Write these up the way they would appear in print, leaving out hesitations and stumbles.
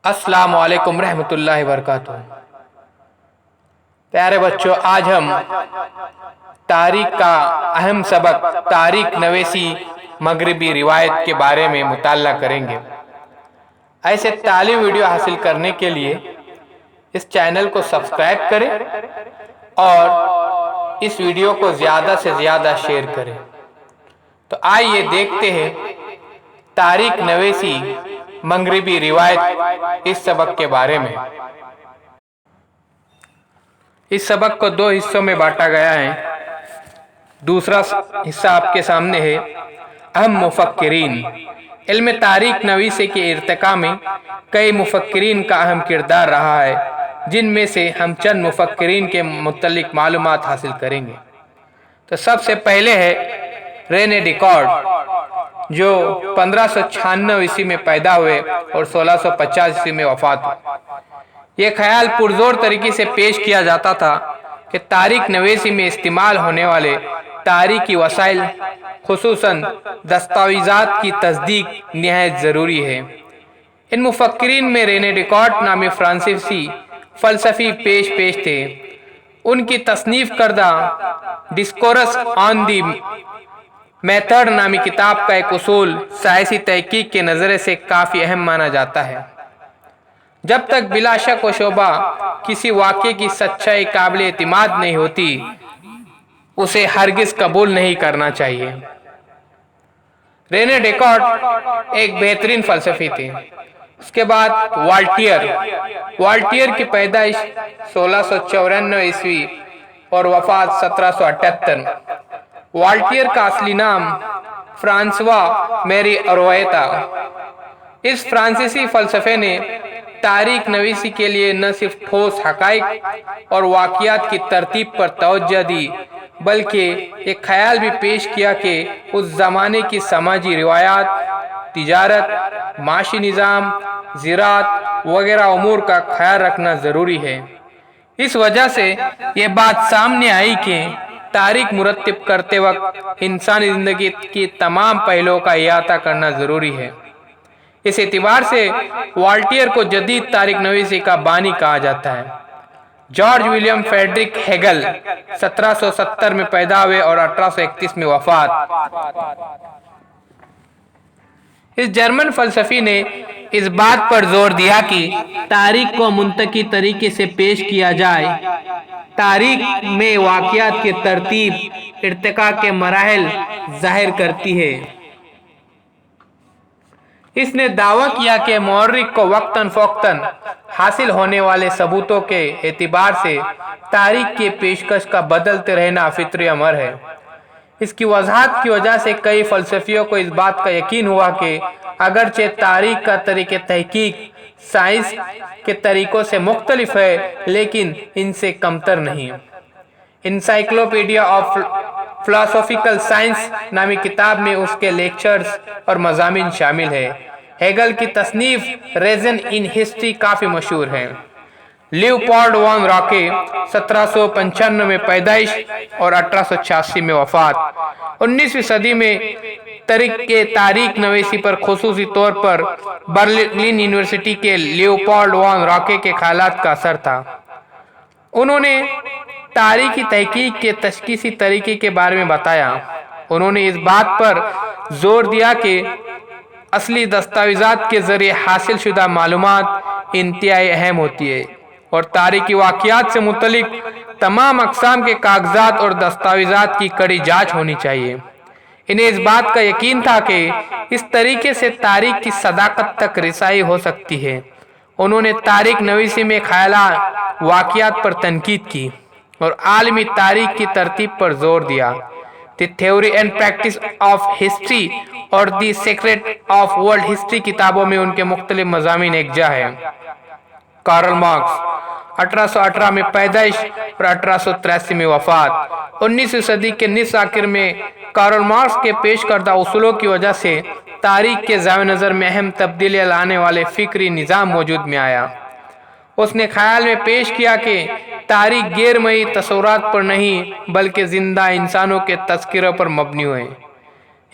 अस्सलाम वालेकुम रहमतुल्लाहि वबरकातुह। प्यारे बच्चों, आज हम तारीख का अहम सबक तारीख नवेसी मगरिबी रिवायत के बारे में मुताल्ला करेंगे। ऐसे तालीम वीडियो हासिल करने के लिए इस चैनल को सब्सक्राइब करें और इस वीडियो को ज़्यादा से ज़्यादा शेयर करें। तो आइए देखते हैं तारीख नवेसी मगरिबी रिवायत इस सबक के बारे में। इस सबक को दो हिस्सों में बांटा गया है। दूसरा हिस्सा आपके सामने है अहम मुफक्किरीन। इल्म तारीख नवीसी के इर्तिका में कई मुफक्किरीन का अहम किरदार रहा है, जिनमें से हम चंद मुफक्किरीन के मुतल्लिक मालूमात हासिल करेंगे। तो सबसे पहले है रेने डिकॉर्ड, जो 1596 ईस्वी में पैदा हुए और 1650 ईस्वी में वफात हुए। ये ख्याल पुरजोर तरीके से पेश किया जाता था कि तारीख नवेसी में इस्तेमाल होने वाले तारीखी वसाइल, खुसूसन दस्तावेज़ात की तस्दीक निहायत ज़रूरी है। इन मुफक्किरीन में रेने डिकॉर्ड नामी फ्रांसीसी फ़लसफ़ी पेश थे। उनकी तसनीफ़ करदा डिस्कोरस ऑन दी मेथड नामी किताब का एक उसूल साइंसी तहकीक के नज़रिए से काफ़ी अहम माना जाता है। जब तक बिला शक व शोबा किसी वाक़े की सच्चाई काबिल एतमाद नहीं होती, उसे हरगिज़ कबूल नहीं करना चाहिए। रेने डिकॉर्ड एक बेहतरीन फ़लसफ़ी थे। उसके बाद वाल्टियर की पैदाइश 1694 ईस्वी और वफ़ात 1778। वाल्टियर का असली नाम फ्रांसवा मेरी अरोए था। इस फ्रांसीसी फ़लसफ़े ने तारीख नवीसी के लिए न सिर्फ ठोस हक़ाइक़ और वाक़ियात की तरतीब पर तवज्जो दी, बल्कि एक ख्याल भी पेश किया कि उस ज़माने की समाजी रिवायात, तिजारत, माशी निज़ाम, ज़राअत वगैरह उमूर का ख्याल रखना ज़रूरी है। इस वजह से ये बात सामने आई कि तारीख मुरत्तिब करते वक्त इंसानी ज़िंदगी की तमाम पहलुओं का अहाता करना ज़रूरी है। इस एतबार से वाल्टियर को जदीद तारीख नवीसी का बानी कहा जाता है। जॉर्ज विलियम फ्रेडरिक हेगल 1770 में पैदा हुए और 1831 में वफात। इस जर्मन फ़लसफ़ी ने इस बात पर जोर दिया कि तारीख को मुंतकी तरीके से पेश किया जाए। तारीख में वाक़ियात की तरतीब इर्तिका के मराहिल ज़ाहिर करती है। इसने दावा किया कि मौर्रिख को वक्तन फ़ौक्तन हासिल होने वाले सबूतों के एतबार से तारीख की पेशकश का बदलते रहना फितरी अमर है। इसकी वजाहत की वजह से कई फ़लसफ़ियों को इस बात का यकीन हुआ कि अगरचे तारीख का तरीक़े तहकीक साइंस के तरीक़ों से मुख्तलिफ है, लेकिन इनसे कमतर नहीं। इनसाइक्लोपीडिया ऑफ फ़िलॉसॉफ़िकल साइंस नामी किताब में उसके लेक्चर्स और मज़ामीन शामिल है। हेगल की तसनीफ़ रीज़न इन हिस्ट्री काफ़ी मशहूर है। लियोपोल्ड वॉन रॉके 1795 में पैदाइश और 1886 में वफात। 19वीं सदी में तारीख नवीसी पर खुसूसी तौर पर बर्लिन यूनिवर्सिटी के लियोपोल्ड वॉन रॉके के ख्यालात का असर था। उन्होंने तारीखी तहकीक के तशख़ीसी तरीके के बारे में बताया। उन्होंने इस बात पर जोर दिया कि असली दस्तावेज़ात के ज़रिए हासिल शुदा मालूमात इंतहाई अहम होती है और तारीखी वाक़ियात से मुतल्लिक तमाम अक़साम के कागज़ात और दस्तावेज़ात की कड़ी जाँच होनी चाहिए। इन्हें इस बात का यकीन था कि इस तरीके से तारीख की सदाकत तक रिसाई हो सकती है। उन्होंने तारीख नवीसी में ख्यालात, वाक़ियात पर तनकीद की और आलमी तारीख की तरतीब पर जोर दिया। The theory and practice of history और the secret of world history किताबों में उनके मुख्तलिफ मज़ामीन एकजा है। कार्ल मार्क्स 1818 में पैदाइश और 1883 में वफात। 19वीं सदी के निस आखिर में कार्ल मार्क्स के पेश करदा उसूलों की वजह से तारीख के ज़ाविया नज़र में अहम तब्दीलियाँ लाने वाले फ़िक्री निज़ाम मौजूद में आया। उसने ख्याल में पेश किया कि तारीख गैरमई तस्वुरात पर नहीं, बल्कि ज़िंदा इंसानों के तज़किरों पर मबनी है।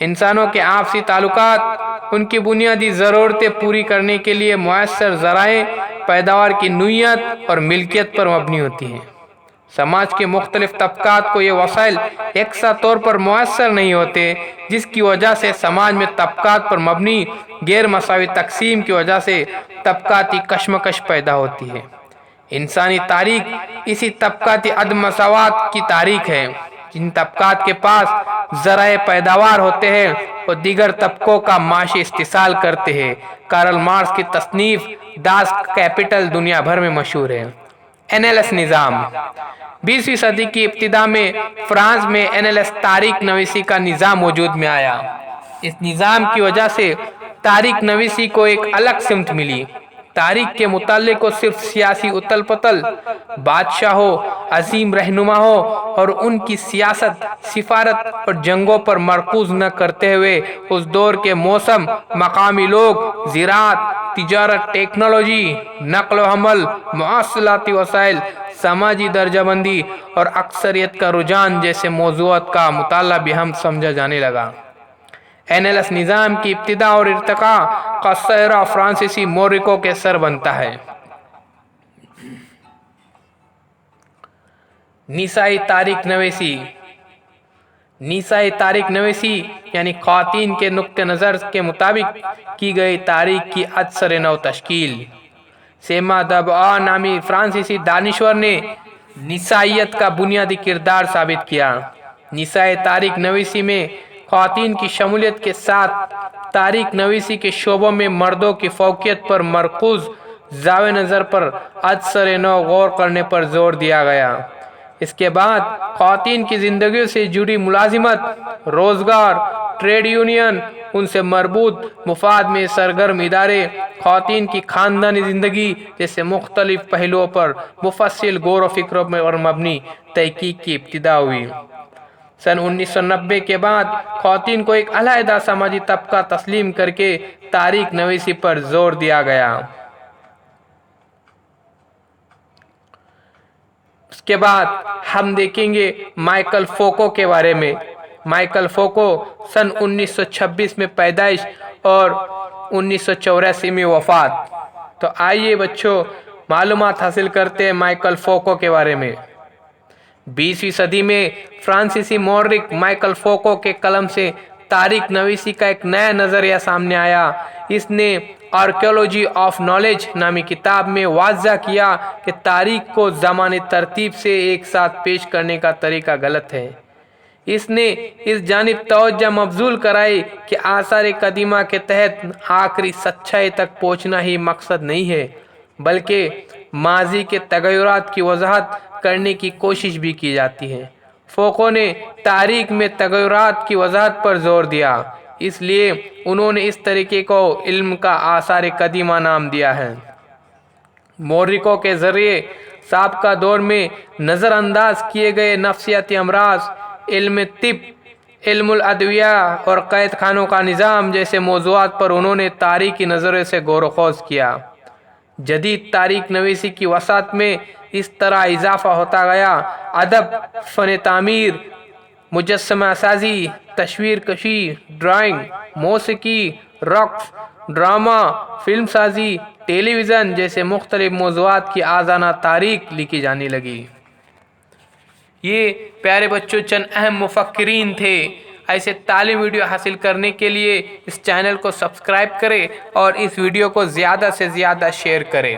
इंसानों के आपसी ताल्लुकात उनकी बुनियादी ज़रूरतें पूरी करने के लिए मुयस्सर ज़राए पैदावार की नोयत और मिल्कियत पर मबनी होती हैं। समाज के मुख्तलिफ तबकात को ये वसाइल यकसा तौर पर मुयस्सर नहीं होते, जिसकी वजह से समाज में तबकात पर मबनी गैर मसावी तकसीम की वजह से तबकाती कशमकश पैदा होती है। इंसानी तारीख इसी तबकाती अदम मसावात की तारीख है। जिन तबकात के पास ज़राए पैदावार होते हैं और दीगर तबकों का माशी इस्तिसाल करते हैं। कार्ल मार्क्स की तसनीफ दास कैपिटल दुनिया भर में मशहूर है। एनएलएस निज़ाम 20वीं सदी की इब्तिदा में फ्रांस में एनएलएस तारीख नवीसी का निज़ाम वजूद में आया। इस निज़ाम की वजह से तारीख नवीसी को एक अलग सिमत मिली। तारीख के मुताल्लिक़ को सिर्फ सियासी उतल पतल, बादशाहों, अजीम रहनुमा हो और उनकी सियासत, सिफारत और जंगों पर मरकूज न करते हुए उस दौर के मौसम, मकामी लोग, ज़राअत, तिजारत, टेक्नोलॉजी, नक़ल व हमल, मवासलाती वसाइल, समाजी दर्जाबंदी और अक्सरियत का रुझान जैसे मौज़ूआत का मुताला भी हम समझा जाने लगा। एनएलएस निज़ाम की इब्तिदा और इर्तिका का सहरा फ्रांसीसी मोरिको के सर बनता है। निसाई तारीख नवीसी यानी ख़वातीन के नुक्ते नज़र के मुताबिक की गई तारीख की अदसर नौ तश्कील। सेमा दबआ नामी फ्रांसीसी दानिश्वर ने निसाइयत का बुनियादी किरदार साबित किया। निसाई तारीख नवीसी में ख़वातीन की शमूलियत के साथ तारीख नवीसी के शोबों में मर्दों की फ़ौक़ियत पर मरकूज़ ज़ावे नज़र पर अदसर नौ गौर करने पर जोर दिया गया। इसके बाद ख़वातीन की ज़िंदगी से जुड़ी मुलाजिमत, रोज़गार, ट्रेड यूनियन, उनसे मरबूत मुफाद में सरगर्म इदारे, ख़वातीन की ख़ानदानी ज़िंदगी जैसे मुख्तलिफ पहलुओं पर मुफस्सिल गौर व फिक्र पर मबनी तहक़ीक़ की इब्तिदा हुई। सन 1990 के बाद ख़वातीन को एक अलहदा समाजी तबका तस्लीम करके तारीख नवीसी पर जोर दिया गया। उसके बाद हम देखेंगे माइकल फोको के बारे में। माइकल फोको सन 1926 में पैदाइश और 1984 में वफ़ात। तो आइए बच्चों मालूमात हासिल करते हैं माइकल फोको के बारे में। 20वीं सदी में फ्रांसीसी मौर्रिख माइकल फोको के कलम से तारीख नवीसी का एक नया नज़रिया सामने आया। इसने आर्कियोलॉजी ऑफ नॉलेज नामी किताब में वाज़ा किया कि तारीख को ज़मानी तरतीब से एक साथ पेश करने का तरीका गलत है। इसने इस जानिब तवज्जो मबज़ूल कराई कि आसार कदीमा के तहत आखिरी सच्चाई तक पहुँचना ही मकसद नहीं है, बल्कि माजी के तगय्युरात की वजाहत करने की कोशिश भी की जाती है। फोको ने तारीख में तगय्युरात की वजाहत पर जोर दिया, इसलिए उन्होंने इस तरीके को इल्म का आसार कदीमा नाम दिया है। मौर्रिकों के ज़रिए साबका दौर में नज़रअंदाज किए गए नफ्सियाती अमराज, इल्म तिब, इल्मुल अदविया और कैद खानों का निज़ाम जैसे मौज़ूआत पर उन्होंने तारीख़ी नज़र से गौर व ख़ौज़ किया। जदीद तारीख नवीसी की वसात में इस तरह इजाफा होता गया। अदब, फ़न तामीर, मुजस्समा साजी, तस्वीर कशी, ड्राइंग, मौसीकी, रक़्स, ड्रामा, फिल्म साजी, टेलीविज़न जैसे मुख्तलिफ मौज़ूआत की आज़ाना तारीख लिखी जाने लगी। ये प्यारे बच्चों चंद अहम मुफक्किरीन थे। ऐसे तालीम वीडियो हासिल करने के लिए इस चैनल को सब्सक्राइब करें और इस वीडियो को ज़्यादा से ज़्यादा शेयर करें।